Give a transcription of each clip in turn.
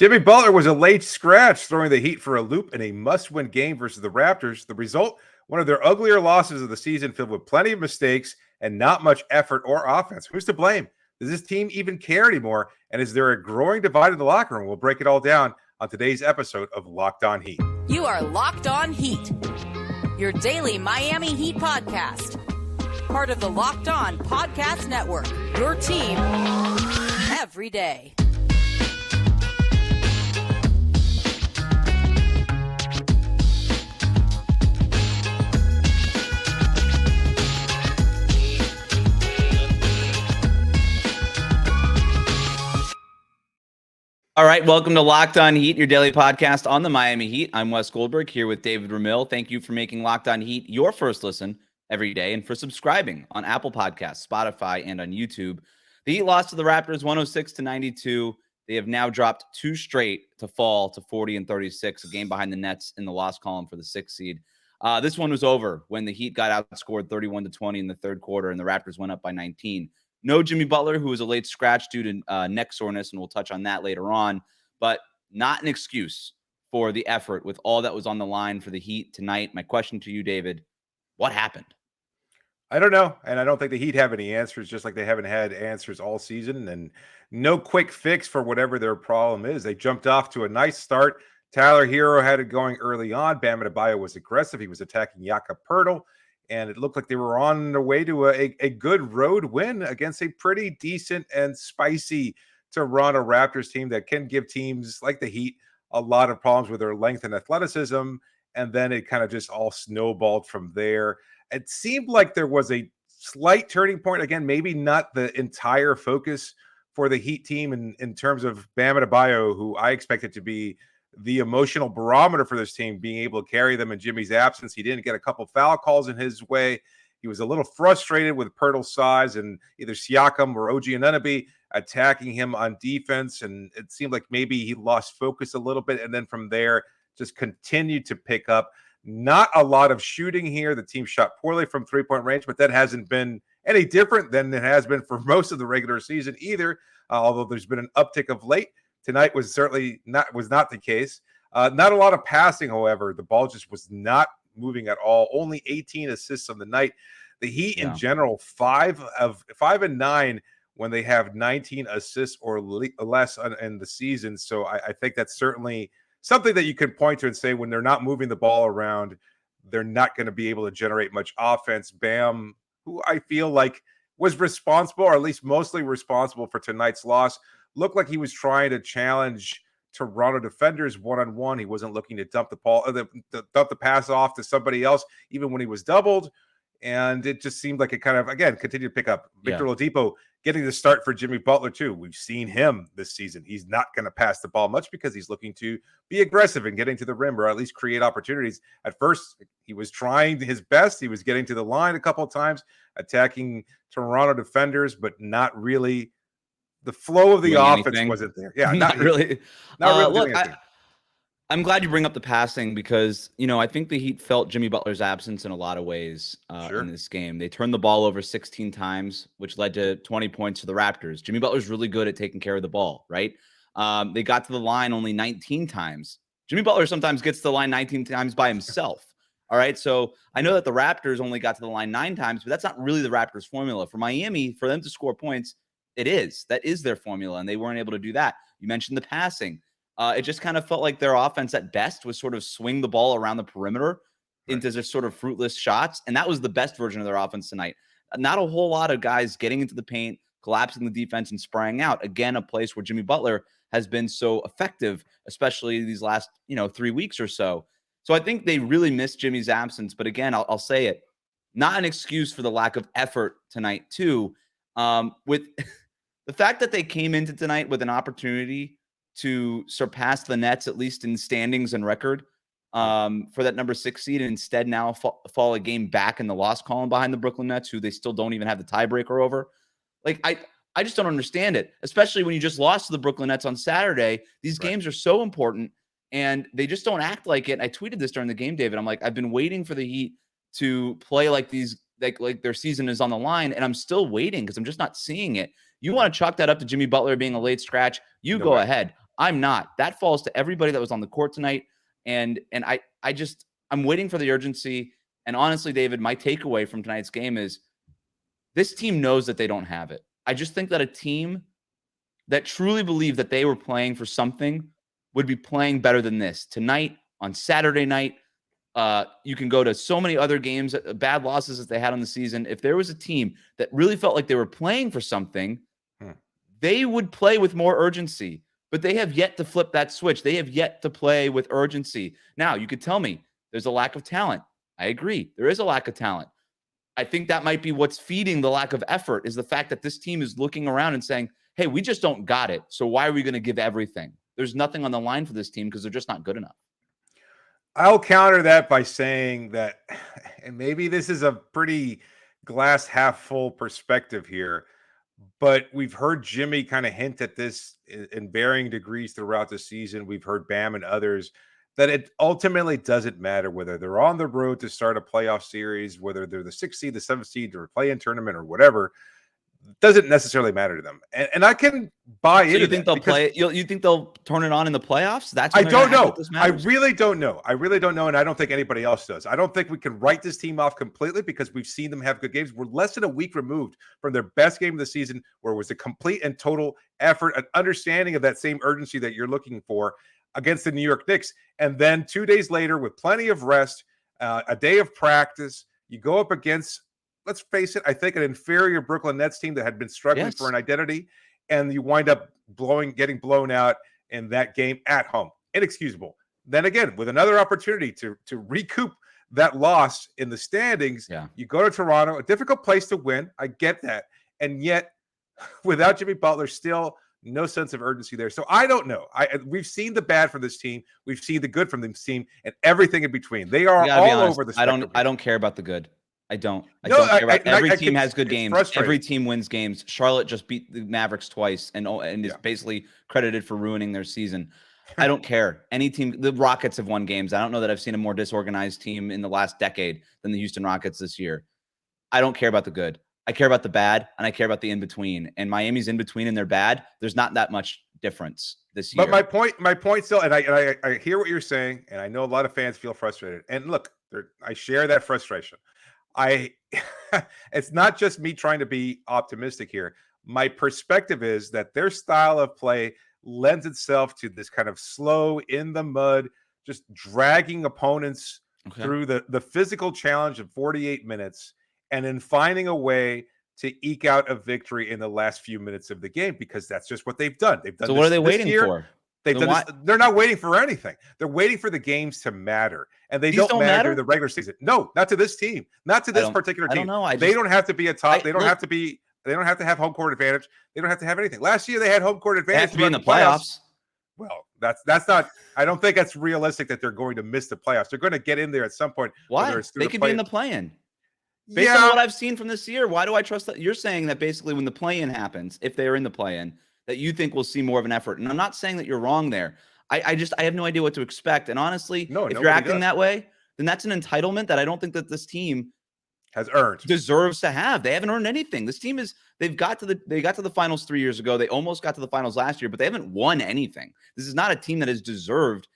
Jimmy Butler was a late scratch, throwing the Heat for a loop in a must-win game versus the Raptors. The result, one of their uglier losses of the season, filled with plenty of mistakes and not much effort or offense. Who's to blame? Does this team even care anymore? And is there a growing divide in the locker room? We'll break it all down on today's episode of Locked On Heat. You are Locked On Heat, your daily Miami Heat podcast. Part of the Locked On Podcast Network, your team every day. All right, welcome to Locked On Heat, your daily podcast on the Miami Heat. I'm Wes Goldberg here with David Ramil. Thank you for making Locked On Heat your first listen every day and for subscribing on Apple Podcasts, Spotify, and on YouTube. The Heat lost to the Raptors 106-92. They have now dropped two straight to fall to 40-36, a game behind the Nets in the loss column for the 6th seed. This one was over when the Heat got outscored 31-20 in the third quarter and the Raptors went up by 19. No Jimmy Butler, who was a late scratch due to neck soreness, and we'll touch on that later on, but not an excuse for the effort with all that was on the line for the Heat tonight. My question to you, David, what happened? I don't know, and I don't think the Heat have any answers, just like they haven't had answers all season, and no quick fix for whatever their problem is. They jumped off to a nice start. Tyler Herro had it going early on. Bam Adebayo was aggressive. He was attacking Jakob Poeltl. And it looked like they were on their way to a good road win against a pretty decent and spicy Toronto Raptors team that can give teams like the Heat a lot of problems with their length and athleticism. And then it kind of just all snowballed from there. It seemed like there was a slight turning point. Again, maybe not the entire focus for the Heat team in terms of Bam Adebayo, who I expected to be the emotional barometer for this team, being able to carry them in Jimmy's absence. He didn't get a couple foul calls in his way. He was a little frustrated with Poeltl's size and either Siakam or OG Anunoby attacking him on defense. And it seemed like maybe he lost focus a little bit. And then from there, just continued to pick up. Not a lot of shooting here. The team shot poorly from three-point range, but that hasn't been any different than it has been for most of the regular season either, although there's been an uptick of late. Tonight was certainly not the case. Not a lot of passing, however. The ball just was not moving at all. Only 18 assists on the night. The Heat in general, 5 of 9 when they have 19 assists or less in the season. So I think that's certainly something that you can point to and say when they're not moving the ball around, they're not going to be able to generate much offense. Bam, who I feel like was responsible, or at least mostly responsible for tonight's loss, looked like he was trying to challenge Toronto defenders one-on-one. He wasn't looking to dump the ball, dump the pass off to somebody else, even when he was doubled. And it just seemed like it kind of, again, continued to pick up. Victor Oladipo getting the start for Jimmy Butler, too. We've seen him this season. He's not going to pass the ball much because he's looking to be aggressive and getting to the rim or at least create opportunities. At first, he was trying his best. He was getting to the line a couple of times, attacking Toronto defenders, but not really. The flow of the offense wasn't there. Yeah, not really. Not really. Look, I'm glad you bring up the passing because, I think the Heat felt Jimmy Butler's absence in a lot of ways in this game. They turned the ball over 16 times, which led to 20 points to the Raptors. Jimmy Butler's really good at taking care of the ball, right? They got to the line only 19 times. Jimmy Butler sometimes gets to the line 19 times by himself. All right, so I know that the Raptors only got to the line 9 times, but that's not really the Raptors' formula. For Miami, for them to score points, that is their formula, and they weren't able to do that. You mentioned the passing. It just kind of felt like their offense at best was sort of swing the ball around the perimeter into just sort of fruitless shots, and that was the best version of their offense tonight. Not a whole lot of guys getting into the paint, collapsing the defense, and spraying out. Again, a place where Jimmy Butler has been so effective, especially these last 3 weeks or so. So I think they really missed Jimmy's absence, but again, I'll say it, not an excuse for the lack of effort tonight too. With the fact that they came into tonight with an opportunity to surpass the Nets, at least in standings and record, for that number 6 seed, and instead now fall a game back in the loss column behind the Brooklyn Nets, who they still don't even have the tiebreaker over. Like, I just don't understand it, especially when you just lost to the Brooklyn Nets on Saturday. These games are so important, and they just don't act like it. I tweeted this during the game, David. I'm like, I've been waiting for the Heat to play like these, like their season is on the line, and I'm still waiting because I'm just not seeing it. You want to chalk that up to Jimmy Butler being a late scratch? You go ahead. I'm not. That falls to everybody that was on the court tonight. And I'm waiting for the urgency. And honestly, David, my takeaway from tonight's game is this team knows that they don't have it. I just think that a team that truly believed that they were playing for something would be playing better than this. Tonight, on Saturday night, you can go to so many other games, bad losses that they had on the season. If there was a team that really felt like they were playing for something, they would play with more urgency. But they have yet to flip that switch. They have yet to play with urgency. Now, you could tell me there's a lack of talent. I agree. There is a lack of talent. I think that might be what's feeding the lack of effort, is the fact that this team is looking around and saying, hey, we just don't got it. So why are we going to give everything? There's nothing on the line for this team because they're just not good enough. I'll counter that by saying that, and maybe this is a pretty glass half full perspective here, but we've heard Jimmy kind of hint at this in varying degrees throughout the season. We've heard Bam and others that it ultimately doesn't matter whether they're on the road to start a playoff series, whether they're the 6th seed, the 7th seed, or play-in tournament or whatever. Doesn't necessarily matter to them, and I can buy into. You think they'll play it? You think they'll turn it on in the playoffs? That's I don't know. I really don't know. And I don't think anybody else does. I don't think we can write this team off completely because we've seen them have good games. We're less than a week removed from their best game of the season, where it was a complete and total effort, an understanding of that same urgency that you're looking for against the New York Knicks, and then 2 days later, with plenty of rest, a day of practice, you go up against, let's face it, I think an inferior Brooklyn Nets team that had been struggling for an identity, and you wind up getting blown out in that game at home. Inexcusable. Then again, with another opportunity to recoup that loss in the standings, you go to Toronto, a difficult place to win. I get that. And yet, without Jimmy Butler, still no sense of urgency there. So I don't know. We've seen the bad from this team. We've seen the good from this team, and everything in between. They are all over the spectrum. I don't care about the good. I don't care about every team has good games. Every team wins games. Charlotte just beat the Mavericks twice and is basically credited for ruining their season. I don't care. Any team, the Rockets have won games. I don't know that I've seen a more disorganized team in the last decade than the Houston Rockets this year. I don't care about the good. I care about the bad, and I care about the in-between. And Miami's in-between and they're bad. There's not that much difference this year. But my point still, and I hear what you're saying, and I know a lot of fans feel frustrated. And look, I share that frustration. It's not just me trying to be optimistic here. My perspective is that their style of play lends itself to this kind of slow, in the mud, just dragging opponents through the physical challenge of 48 minutes, and then finding a way to eke out a victory in the last few minutes of the game, because that's just what they've done. They've done. So what are they waiting for? They're not waiting for anything. They're waiting for the games to matter, and they don't matter during the regular season. No, not to this team, not to this particular team. I don't know. They don't have to be a top. They don't have to be. They don't have to have home court advantage. They don't have to have anything. Last year they had home court advantage. They have to be in the playoffs. Well, that's not. I don't think that's realistic that they're going to miss the playoffs. They're going to get in there at some point. Why? They could be in the play-in. Based on what I've seen from this year, why do I trust that? You're saying that basically when the play-in happens, if they are in the play-in, that you think we'll see more of an effort. And I'm not saying that you're wrong there. I have no idea what to expect. And honestly, if you're acting that way, then that's an entitlement that I don't think that this team has earned, deserves to have. They haven't earned anything. This team they got to the finals 3 years ago. They almost got to the finals last year, but they haven't won anything. This is not a team that has deserved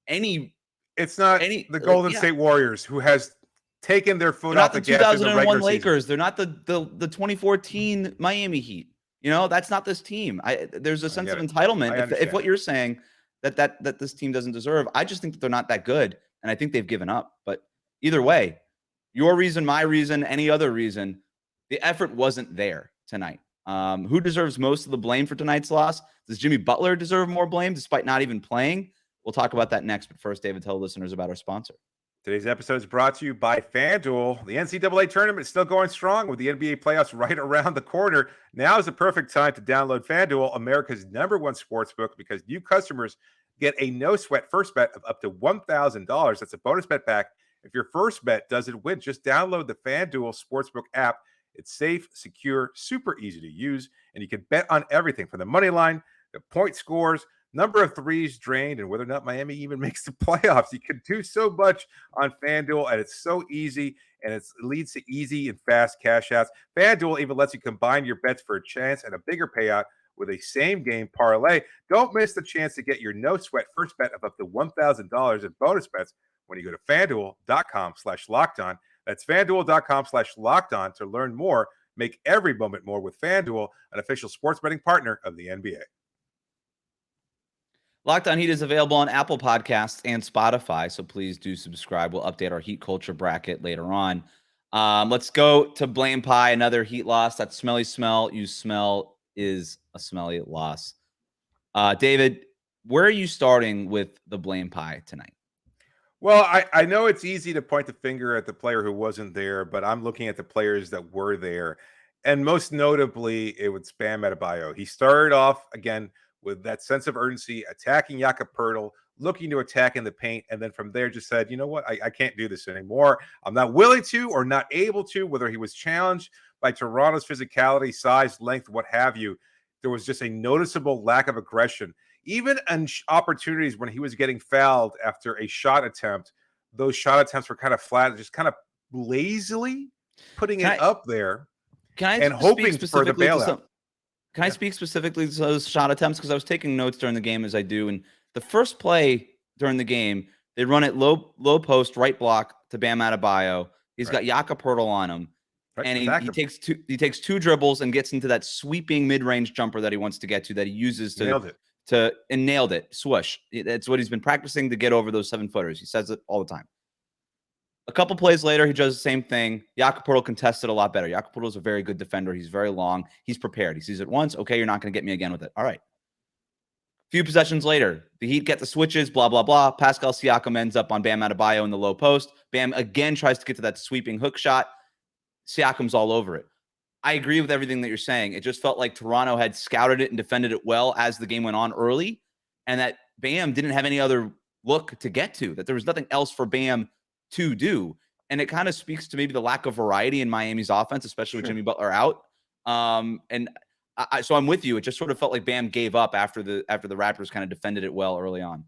any. It's not the Golden State Warriors, who has taken their foot off the gas. They're not the 2001 Lakers. They're not the 2014 Miami Heat. You know, that's not this team. There's a sense of entitlement. If what you're saying that this team doesn't deserve, I just think that they're not that good, and I think they've given up. But either way, your reason, my reason, any other reason, the effort wasn't there tonight. Who deserves most of the blame for tonight's loss? Does Jimmy Butler deserve more blame despite not even playing? We'll talk about that next. But first, David, tell listeners about our sponsor. Today's episode is brought to you by FanDuel. The NCAA tournament is still going strong with the NBA playoffs right around the corner. Now is the perfect time to download FanDuel, America's #1 sportsbook, because new customers get a no-sweat first bet of up to $1,000. That's a bonus bet back if your first bet doesn't win. Just download the FanDuel Sportsbook app. It's safe, secure, super easy to use, and you can bet on everything from the money line, the point scores, number of threes drained, and whether or not Miami even makes the playoffs. You can do so much on FanDuel, and it's so easy, and it leads to easy and fast cash outs. FanDuel even lets you combine your bets for a chance and a bigger payout with a same-game parlay. Don't miss the chance to get your no-sweat first bet of up to $1,000 in bonus bets when you go to FanDuel.com/lockedon. That's FanDuel.com/lockedon to learn more. Make every moment more with FanDuel, an official sports betting partner of the NBA. Locked On Heat is available on Apple Podcasts and Spotify, so please do subscribe. We'll update our Heat culture bracket later on. Let's go to Blam Pie, another Heat loss. That smelly smell you smell is a smelly loss. David, where are you starting with the Blam Pie tonight? Well, I know it's easy to point the finger at the player who wasn't there, but I'm looking at the players that were there. And most notably, it was Bam Adebayo. He started off, again, with that sense of urgency, attacking Jakob Poeltl, looking to attack in the paint, and then from there just said, you know what, I can't do this anymore. I'm not willing to or not able to, whether he was challenged by Toronto's physicality, size, length, what have you. There was just a noticeable lack of aggression. Even in opportunities when he was getting fouled after a shot attempt, those shot attempts were kind of flat, just kind of lazily putting it up there and hoping for the bailout. Can I speak specifically to those shot attempts? Because I was taking notes during the game as I do. And the first play during the game, they run it low post, right block to Bam Adebayo. He's got Jakob Poeltl on him. Right, and he takes two dribbles and gets into that sweeping mid-range jumper that he wants to get to, that he uses nailed it. Swoosh. That's what he's been practicing to get over those 7-footers. He says it all the time. A couple plays later, he does the same thing. Jakob Poeltl contested a lot better. Jakob Poeltl is a very good defender. He's very long. He's prepared. He sees it once. Okay, you're not going to get me again with it. All right. A few possessions later, the Heat get the switches, blah, blah, blah. Pascal Siakam ends up on Bam Adebayo in the low post. Bam again tries to get to that sweeping hook shot. Siakam's all over it. I agree with everything that you're saying. It just felt like Toronto had scouted it and defended it well as the game went on early, and that Bam didn't have any other look to get to, that there was nothing else for Bam to do. And it kind of speaks to maybe the lack of variety in Miami's offense, especially with Jimmy Butler out. So I'm with you. It just sort of felt like Bam gave up after the Raptors kind of defended it well early on.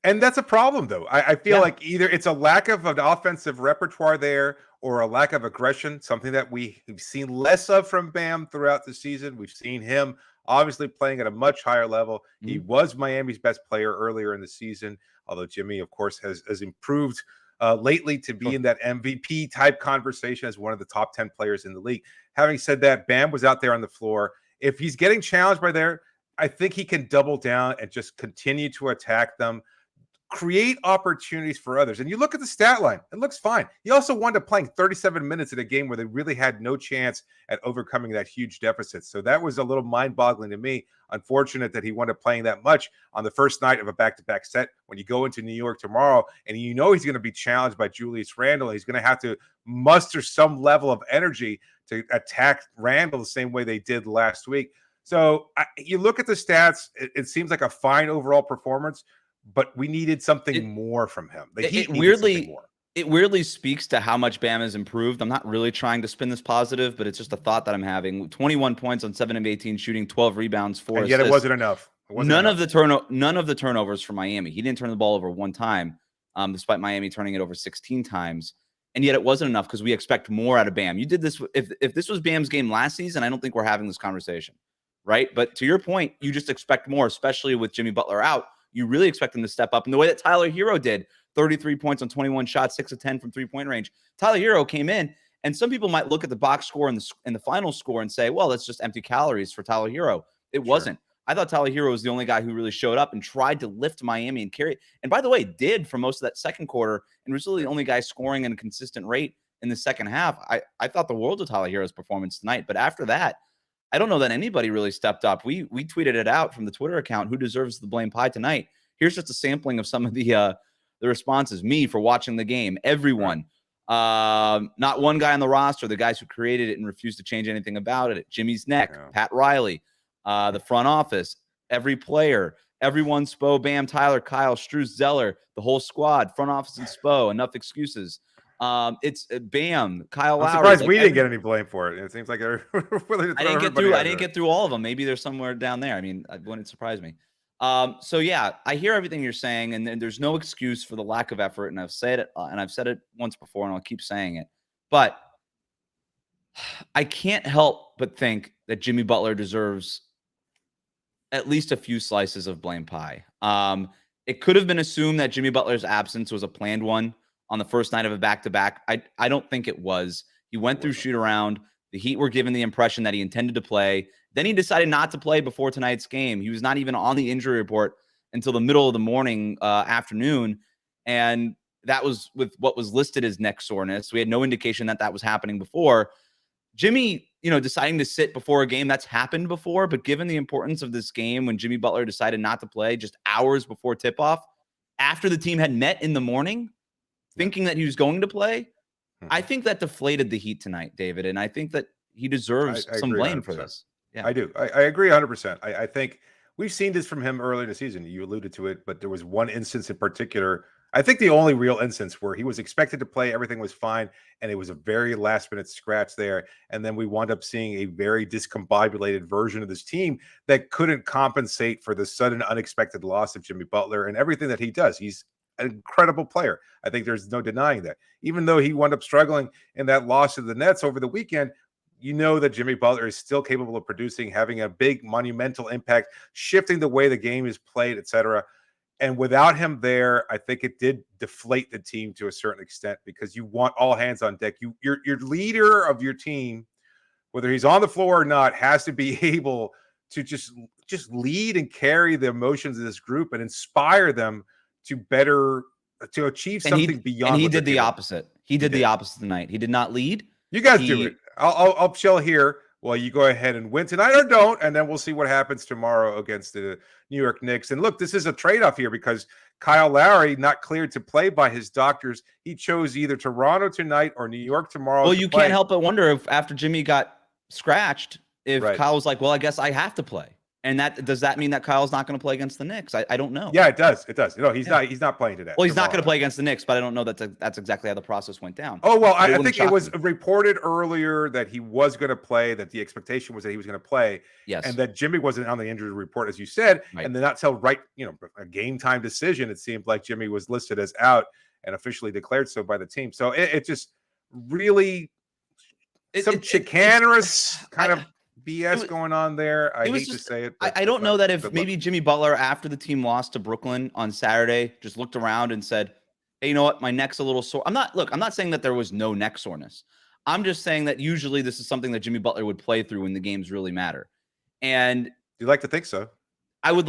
And that's a problem, though. I feel like either it's a lack of an offensive repertoire there or a lack of aggression, something that we've seen less of from Bam throughout the season. We've seen him obviously playing at a much higher level. Mm-hmm. He was Miami's best player earlier in the season, although Jimmy, of course, has improved lately to be in that MVP type conversation as one of the top 10 players in the league. Having said that, Bam was out there on the floor. If he's getting challenged by there, I think he can double down and just continue to attack them, create opportunities for others. And you look at the stat line, it looks fine. He also wound up playing 37 minutes in a game where they really had no chance at overcoming that huge deficit. So that was a little mind-boggling to me. Unfortunate that he wound up playing that much on the first night of a back-to-back set. When you go into New York tomorrow and you know he's going to be challenged by Julius Randle, he's going to have to muster some level of energy to attack Randle the same way they did last week. So you look at the stats, it seems like a fine overall performance, but we needed something more from him. It weirdly speaks to how much Bam has improved. I'm not really trying to spin this positive, but it's just a thought that I'm having. 21 points on 7 of 18 shooting, 12 rebounds, 4 assists. Yet it wasn't enough. None of the turnovers for Miami. He didn't turn the ball over one time, despite Miami turning it over 16 times. And yet it wasn't enough because we expect more out of Bam. You did this. If this was Bam's game last season, I don't think we're having this conversation, right? But to your point, you just expect more, especially with Jimmy Butler out. You really expect him to step up in the way that Tyler Herro did. 33 points on 21 shots, 6 of 10 from three-point range. Tyler Herro came in, and some people might look at the box score and the final score and say, well, that's just empty calories for Tyler Herro. It wasn't. I thought Tyler Herro was the only guy who really showed up and tried to lift Miami and carry it. And by the way, did for most of that second quarter, and was really the only guy scoring at a consistent rate in the second half. I thought the world of Tyler Herro's performance tonight. But after that, I don't know that anybody really stepped up. We tweeted it out from the Twitter account, who deserves the Blam Pie tonight. Here's just a sampling of some of the responses. Me for watching the game. Everyone. Not one guy on the roster. The guys who created it and refused to change anything about it. Jimmy's neck. Pat Riley. The front office. Every player. Everyone. Spo, Bam, Tyler, Kyle, Struz, Zeller. The whole squad. Front office and Spo. Enough excuses. It's Bam, Kyle Lowry. I'm surprised we didn't get any blame for it. It seems like I didn't get through all of them. Maybe there's somewhere down there. I mean, it wouldn't surprise me. So yeah, I hear everything you're saying, and there's no excuse for the lack of effort. And I've said it once before, and I'll keep saying it. But I can't help but think that Jimmy Butler deserves at least a few slices of Blam Pie. It could have been assumed that Jimmy Butler's absence was a planned one on the first night of a back-to-back. I don't think it was. He went through shoot-around. The Heat were given the impression that he intended to play. Then he decided not to play before tonight's game. He was not even on the injury report until the middle of the morning, afternoon. And that was with what was listed as neck soreness. We had no indication that that was happening before. Jimmy, deciding to sit before a game, that's happened before. But given the importance of this game, when Jimmy Butler decided not to play just hours before tip-off, after the team had met in the morning, thinking that he was going to play, I think that deflated the Heat tonight, David. And I think that he deserves some blame 100%. for this. Yeah, I do. I agree 100%. I think we've seen this from him early in the season. You alluded to it, but there was one instance in particular. I think the only real instance where he was expected to play, everything was fine, and it was a very last-minute scratch there. And then we wound up seeing a very discombobulated version of this team that couldn't compensate for the sudden, unexpected loss of Jimmy Butler and everything that he does. He's an incredible player. I think there's no denying that. Even though he wound up struggling in that loss to the Nets over the weekend, you know that Jimmy Butler is still capable of producing, having a big monumental impact, shifting the way the game is played, etc. And without him there, I think it did deflate the team to a certain extent because you want all hands on deck. Your leader of your team, whether he's on the floor or not, has to be able to just lead and carry the emotions of this group and inspire them to achieve something beyond. And he did the opposite. He did the opposite tonight. He did not lead. You guys do it. I'll chill here while you go ahead and win tonight or don't, and then we'll see what happens tomorrow against the New York Knicks. And look, this is a trade-off here because Kyle Lowry not cleared to play by his doctors. He chose either Toronto tonight or New York tomorrow. Well, you can't help but wonder if after Jimmy got scratched, if Kyle was like, well, I guess I have to play. And does that mean that Kyle's not going to play against the Knicks? I don't know. Yeah, it does. It does. He's not playing today. Well, he's not going to play against the Knicks, but I don't know that's exactly how the process went down. Oh, well, I think it was reported earlier that he was going to play, that the expectation was that he was going to play. Yes. And that Jimmy wasn't on the injury report, as you said. Right. And then not till a game time decision, it seemed like Jimmy was listed as out and officially declared so by the team. So it just really some chicanerous kind of BS going on there. I hate to say it. I don't know that if maybe Jimmy Butler, after the team lost to Brooklyn on Saturday, just looked around and said, hey, you know what? My neck's a little sore. I'm not saying that there was no neck soreness. I'm just saying that usually this is something that Jimmy Butler would play through when the games really matter. And you like to think so. I would.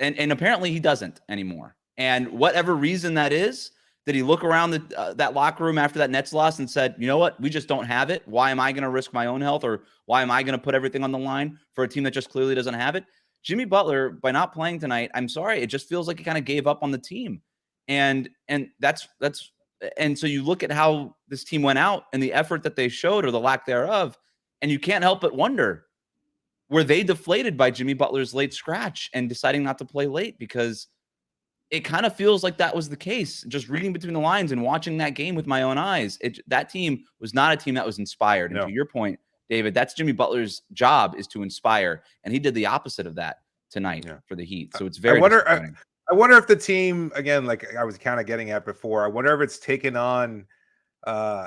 And apparently he doesn't anymore. And whatever reason that is, did he look around that locker room after that Nets loss and said, you know what? We just don't have it. Why am I going to risk my own health, or why am I going to put everything on the line for a team that just clearly doesn't have it? Jimmy Butler, by not playing tonight, I'm sorry, it just feels like he kind of gave up on the team. And so you look at how this team went out and the effort that they showed or the lack thereof, and you can't help but wonder, were they deflated by Jimmy Butler's late scratch and deciding not to play late? Because it kind of feels like that was the case. Just reading between the lines and watching that game with my own eyes, that team was not a team that was inspired. And to your point, David, that's Jimmy Butler's job, is to inspire. And he did the opposite of that tonight for the Heat. So it's very I wonder if the team, again, like I was kind of getting at before, I wonder if it's taken on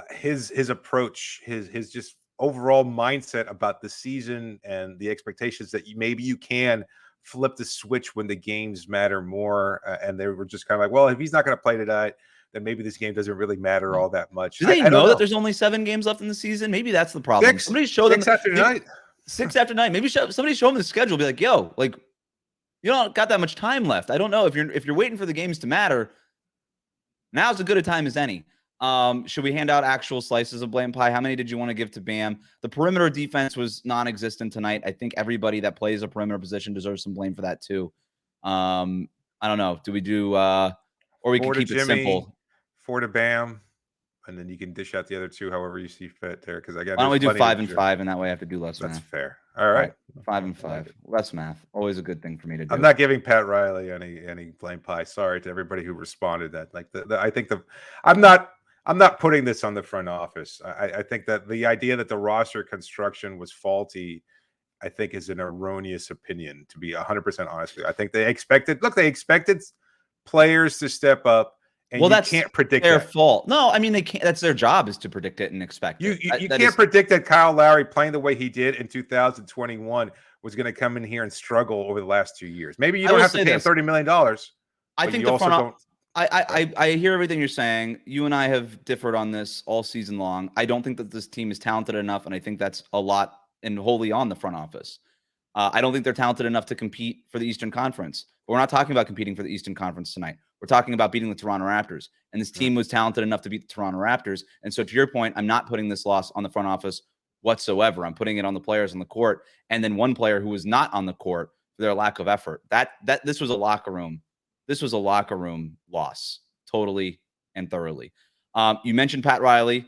his approach, his just overall mindset about the season and the expectations that maybe you can flip the switch when the games matter more. And they were just kind of like, well, if he's not going to play tonight, then maybe this game doesn't really matter all that much. Do they know that there's only 7 games left in the season? Maybe that's the problem. Somebody show them 6 after 9. 6 after 9. Maybe somebody show them the schedule. Be like, yo, like, you don't got that much time left. I don't know if you're waiting for the games to matter. Now's as good a time as any. Should we hand out actual slices of Blam Pie? How many did you want to give to Bam? The perimeter defense was non-existent tonight. I think everybody that plays a perimeter position deserves some blame for that too. I don't know. Do we do or we can keep it simple? 4 to Bam, and then you can dish out the other 2 however you see fit there. Because why don't we do 5 and 5, and that way I have to do less math. That's fair. All right. 5 and 5. Less math. Always a good thing for me to do. I'm not giving Pat Riley any Blam Pie. Sorry to everybody who responded. That I think I'm not putting this on the front office. I think that the idea that the roster construction was faulty, I think, is an erroneous opinion, to be 100% honest with you. I think they expected players to step up, and you can't predict their fault. No, I mean, they can't. That's their job, is to predict it and expect it. You can't predict that Kyle Lowry playing the way he did in 2021 was going to come in here and struggle over the last 2 years. Maybe you don't have to pay him $30 million. I think the front office. I hear everything you're saying. You and I have differed on this all season long. I don't think that this team is talented enough, and I think that's a lot and wholly on the front office. I don't think they're talented enough to compete for the Eastern Conference. But we're not talking about competing for the Eastern Conference tonight. We're talking about beating the Toronto Raptors. And this team was talented enough to beat the Toronto Raptors. And so to your point, I'm not putting this loss on the front office whatsoever. I'm putting it on the players on the court, and then one player who was not on the court for their lack of effort. This was a locker room. This was a locker room loss, totally and thoroughly. You mentioned Pat Riley.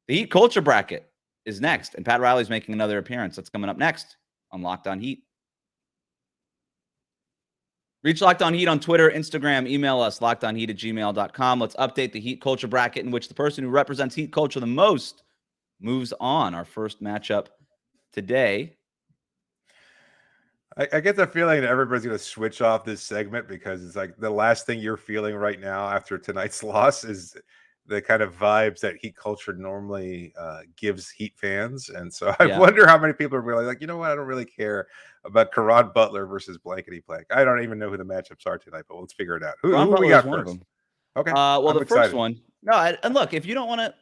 The Heat culture bracket is next, and Pat Riley's making another appearance. That's coming up next on Locked On Heat. Reach Locked On Heat on Twitter, Instagram, email us, lockedonheat@gmail.com. Let's update the Heat culture bracket in which the person who represents Heat culture the most moves on. Our first matchup today. I get the feeling that everybody's going to switch off this segment because it's like the last thing you're feeling right now after tonight's loss is the kind of vibes that Heat culture normally gives Heat fans. And so I wonder how many people are really like, you know what? I don't really care about Goran Butler versus blankety blank. I don't even know who the matchups are tonight, but let's figure it out. Who we got first? Okay. Well, the first one. No, and look, if you don't want to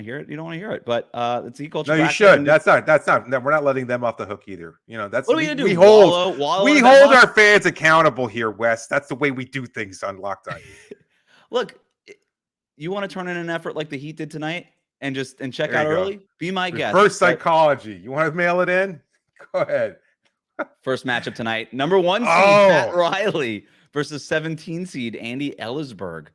hear it, you don't want to hear it. But it's Heat culture. No, you should. That's not. No, we're not letting them off the hook either. You know, that's what are we gonna do? We hold our fans accountable here, Wes. That's the way we do things on Locked On. Look, you want to turn in an effort like the Heat did tonight and check out early? Be my guest. Reverse psychology. You want to mail it in? Go ahead. First matchup tonight. Number 1 seed Pat Riley versus 17 seed Andy Eliesberg.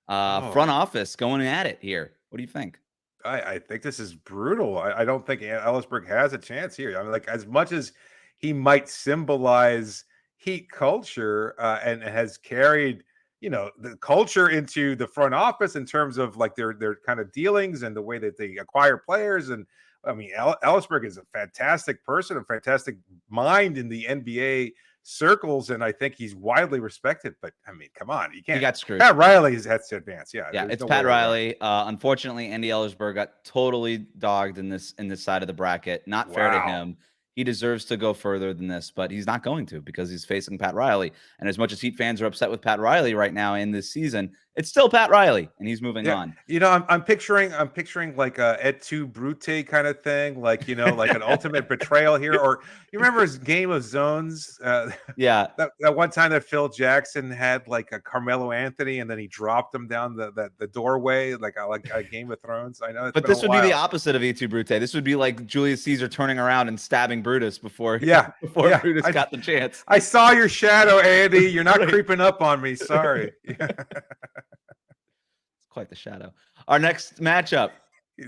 Front office going at it here. What do you think? I think this is brutal. I don't think Eliesberg has a chance here. I mean, like, as much as he might symbolize Heat culture and has carried, the culture into the front office in terms of like their kind of dealings and the way that they acquire players. And I mean, Eliesberg is a fantastic person, a fantastic mind in the NBA circles, and I think he's widely respected. But I mean, come on, you can't. He got screwed. Pat Riley has to advance. Yeah, it's Pat Riley. Unfortunately, Andy Eliesberg got totally dogged in this side of the bracket. Not fair to him. He deserves to go further than this, but he's not going to because he's facing Pat Riley. And as much as Heat fans are upset with Pat Riley right now in this season, it's still Pat Riley, and he's moving on. I'm picturing like a Et tu Brute kind of thing, like like an ultimate betrayal here. Or you remember his Game of Zones? That one time that Phil Jackson had like a Carmelo Anthony, and then he dropped him down the doorway, like a Game of Thrones. I know, but this would be the opposite of Et tu Brute. This would be like Julius Caesar turning around and stabbing Brutus before Brutus got the chance. I saw your shadow, Andy. You're not creeping up on me. Sorry. Quite the shadow. Our next matchup,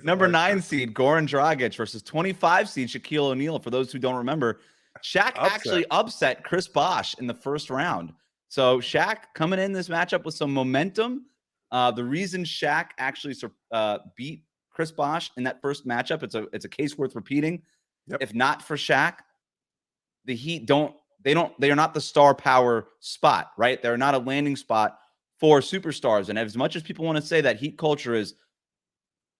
number 9 seed Goran Dragic versus 25 seed Shaquille O'Neal. For those who don't remember, Shaq actually upset Chris Bosh in the first round. So Shaq coming in this matchup with some momentum. The reason Shaq actually beat Chris Bosh in that first matchup, it's a case worth repeating. Yep. If not for Shaq, the Heat they are not the star power spot, right? They're not a landing spot for superstars. And as much as people want to say that Heat culture is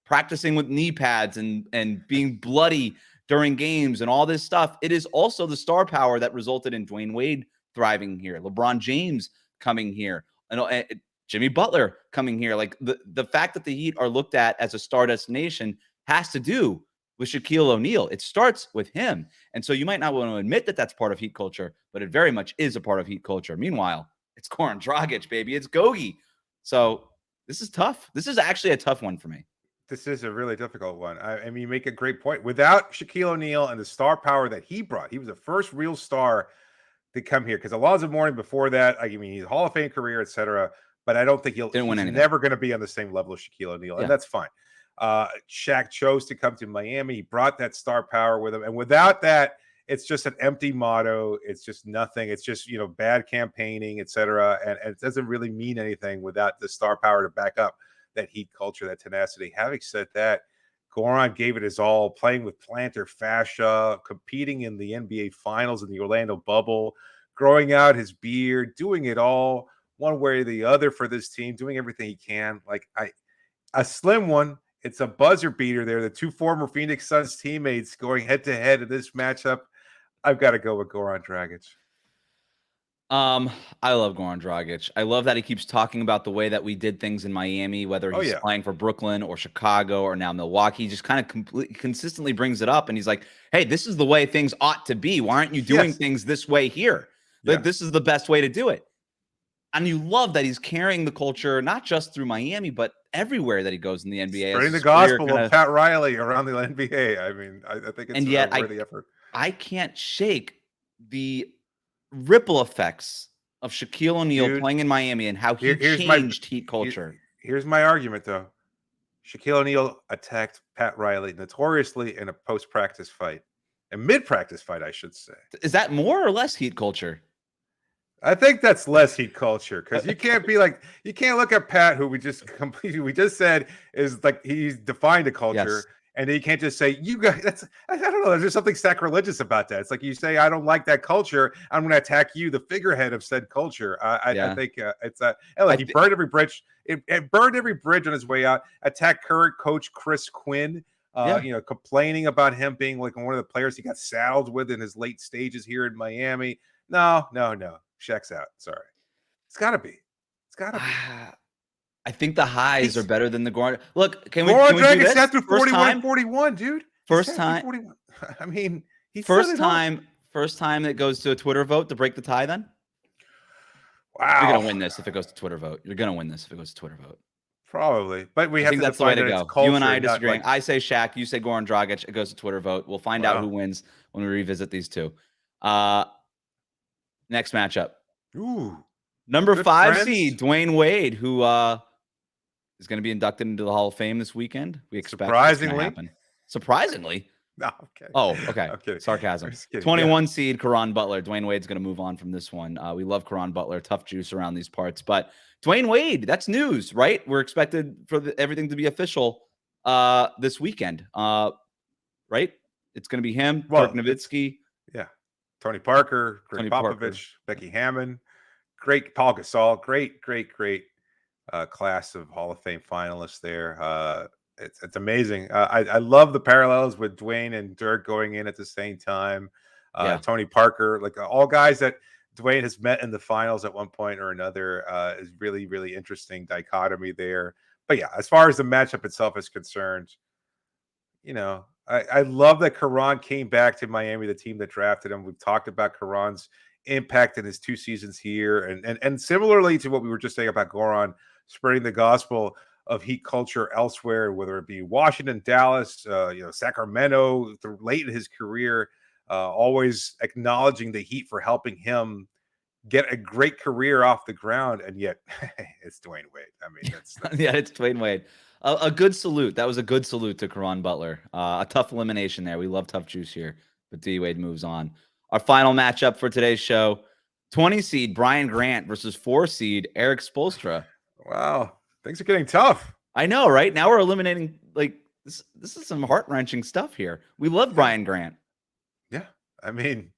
practicing with knee pads and being bloody during games and all this stuff, it is also the star power that resulted in DWade thriving here, LeBron James coming here, and Jimmy Butler coming here. Like the fact that the Heat are looked at as a star destination has to do with Shaquille O'Neal. It starts with him. And so you might not want to admit that that's part of Heat culture, but it very much is a part of Heat culture. Meanwhile, it's Goran Dragic, baby. It's Gogi. So this is tough. This is actually a tough one for me. This is a really difficult one. I mean, you make a great point. Without Shaquille O'Neal and the star power that he brought, he was the first real star to come here. Because Alonzo Mourning before that, I mean, he's Hall of Fame career, etc. But I don't think he's never going to be on the same level as Shaquille O'Neal, and that's fine. Shaq chose to come to Miami. He brought that star power with him, and without that, it's just an empty motto. It's just nothing. It's just bad campaigning, etc. And it doesn't really mean anything without the star power to back up that Heat culture, that tenacity. Having said that, Goran gave it his all, playing with plantar fascia, competing in the NBA Finals in the Orlando bubble, growing out his beard, doing it all one way or the other for this team, doing everything he can. Like a slim one. It's a buzzer beater there. The two former Phoenix Suns teammates going head to head in this matchup. I've got to go with Goran Dragic. I love Goran Dragic. I love that he keeps talking about the way that we did things in Miami, whether he's playing for Brooklyn or Chicago or now Milwaukee. He just kind of consistently brings it up, and he's like, "Hey, this is the way things ought to be. Why aren't you doing things this way here? Like this is the best way to do it." And you love that he's carrying the culture not just through Miami, but everywhere that he goes in the NBA. Spreading the gospel of Pat Riley around the NBA. I mean, I think it's a worthy effort. I can't shake the ripple effects of Shaquille O'Neal playing in Miami and how he changed Heat culture. Here's my argument, though. Shaquille O'Neal attacked Pat Riley notoriously in a post-practice fight, a mid-practice fight, I should say. Is that more or less Heat culture? I think that's less Heat culture, because you can't be like, you can't look at Pat, who we just said is like, he's defined a culture. And you can't just say, you guys, I don't know. There's something sacrilegious about that. It's like you say, I don't like that culture. I'm going to attack you, the figurehead of said culture. I think it's he burned every bridge. It burned every bridge on his way out. Attacked current coach Chris Quinn, complaining about him being like one of the players he got saddled with in his late stages here in Miami. No. Shaq's out. Sorry. It's got to be. I think the highs are better than the Goran. Look, can we do this? Sat through 41-41, dude. First time. I mean, first time that goes to a Twitter vote to break the tie. Then, wow, you're gonna win this if it goes to Twitter vote. You're gonna win this if it goes to Twitter vote. Probably, but I think that's the way to go. You and I disagreeing. I say Shaq. You say Goran Dragic. It goes to Twitter vote. We'll find out who wins when we revisit these two. Next matchup. Ooh, number 5 seed Dwayne Wade, who is going to be inducted into the Hall of Fame this weekend. We expect Surprisingly? No, okay. Oh, okay. Sarcasm. 21 seed Caron Butler. Dwayne Wade's going to move on from this one. We love Caron Butler. Tough juice around these parts. But Dwayne Wade, that's news, right? We're expected for everything to be official this weekend, right? It's going to be him, Dirk Nowitzki. Yeah. Tony Parker, Greg Popovich, Becky Hammond. Great Paul Gasol. Great class of Hall of Fame finalists there. It's amazing. I love the parallels with Dwayne and Dirk going in at the same time. Tony Parker, like all guys that Dwayne has met in the finals at one point or another, is really, really interesting dichotomy there. But yeah, as far as the matchup itself is concerned, I love that Caron came back to Miami, the team that drafted him. We've talked about Caron's impact in his 2 seasons here, and similarly to what we were just saying about Goran, spreading the gospel of Heat culture elsewhere, whether it be Washington, Dallas, Sacramento, late in his career, always acknowledging the Heat for helping him get a great career off the ground, and yet it's Dwayne Wade. I mean, that's it's Dwayne Wade. A good salute. That was a good salute to Caron Butler. A tough elimination there. We love tough juice here, but DWade moves on. Our final matchup for today's show: 20 seed Brian Grant versus 4 seed Eric Spoelstra. Wow, things are getting tough. I know, right? Now we're eliminating like this. This is some heart-wrenching stuff here. We love Brian Grant. Yeah, I mean,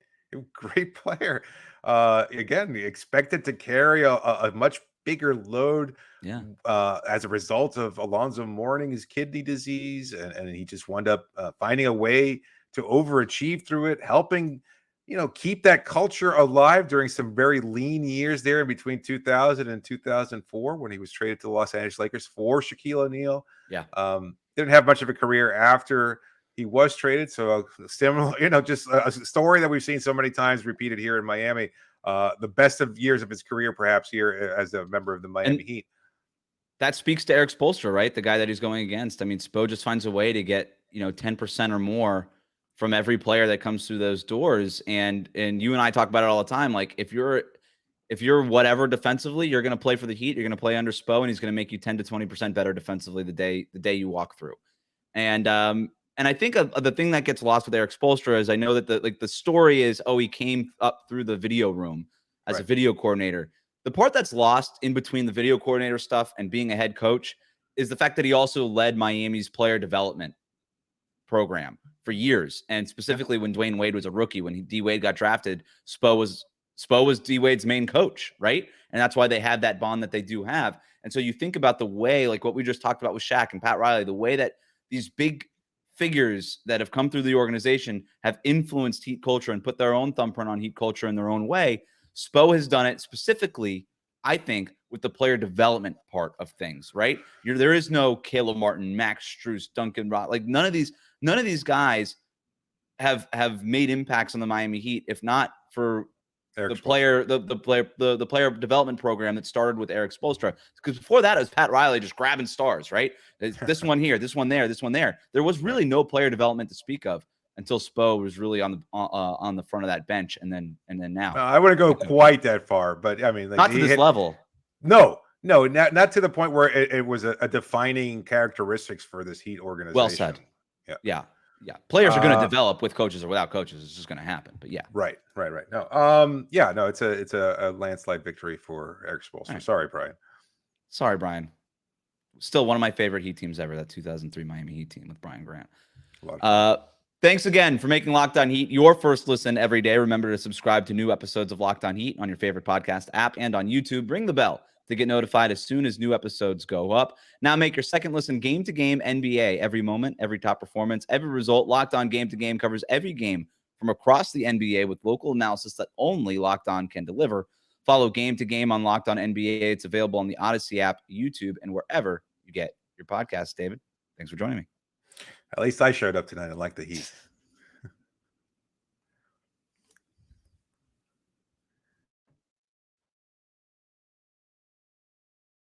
great player. Again, expected to carry a much bigger load as a result of Alonzo Mourning's kidney disease, and he just wound up finding a way to overachieve through it, helping keep that culture alive during some very lean years there in between 2000 and 2004 when he was traded to the Los Angeles Lakers for Shaquille O'Neal. Didn't have much of a career after he was traded. So similar, just a story that we've seen so many times repeated here in Miami. The best of years of his career, perhaps, here as a member of the Miami Heat. That speaks to Eric Spoelstra, right? The guy that he's going against. I mean, Spo just finds a way to get 10% or more from every player that comes through those doors. And you and I talk about it all the time. Like if you're whatever defensively, you're going to play for the Heat. You're going to play under Spo, and he's going to make you 10 to 20% better defensively the day you walk through. And I think the thing that gets lost with Eric Spoelstra is I know that the story is, he came up through the video room as a video coordinator. The part that's lost in between the video coordinator stuff and being a head coach is the fact that he also led Miami's player development program for years. And specifically when Dwayne Wade was a rookie, when D-Wade got drafted, Spo was D-Wade's main coach, right? And that's why they have that bond that they do have. And so you think about the way, like what we just talked about with Shaq and Pat Riley, the way that these big figures that have come through the organization have influenced Heat culture and put their own thumbprint on Heat culture in their own way. Spo has done it specifically, I think, with the player development part of things, right? There is no Caleb Martin, Max Strus, Duncan Roth. Like none of these guys have made impacts on the Miami Heat, if not for the player development program that started with Eric Spoelstra. Because before that, it was Pat Riley just grabbing stars, right? This one here, this one there, this one there. There was really no player development to speak of until Spo was really on the front of that bench, and then now. I wouldn't go quite that far, but I mean, like, not to this level. No, not to the point where it was a defining characteristics for this Heat organization. Well said. Yeah. Players are going to develop with coaches or without coaches. It's just going to happen. But yeah. Right. No. It's a landslide victory for Eric Spoelstra. Right. Sorry, Brian. Still one of my favorite Heat teams ever. That 2003 Miami Heat team with Brian Grant. Thanks again for making Locked On Heat your first listen every day. Remember to subscribe to new episodes of Locked On Heat on your favorite podcast app and on YouTube. Ring the bell to get notified as soon as new episodes go up. Now make your second listen game-to-game NBA. Every moment, every top performance, every result. Locked On Game to Game covers every game from across the NBA with local analysis that only Locked On can deliver. Follow Game to Game on Locked On NBA. It's available on the Odyssey app, YouTube, and wherever you get your podcasts. David, thanks for joining me. At least I showed up tonight and liked the Heat.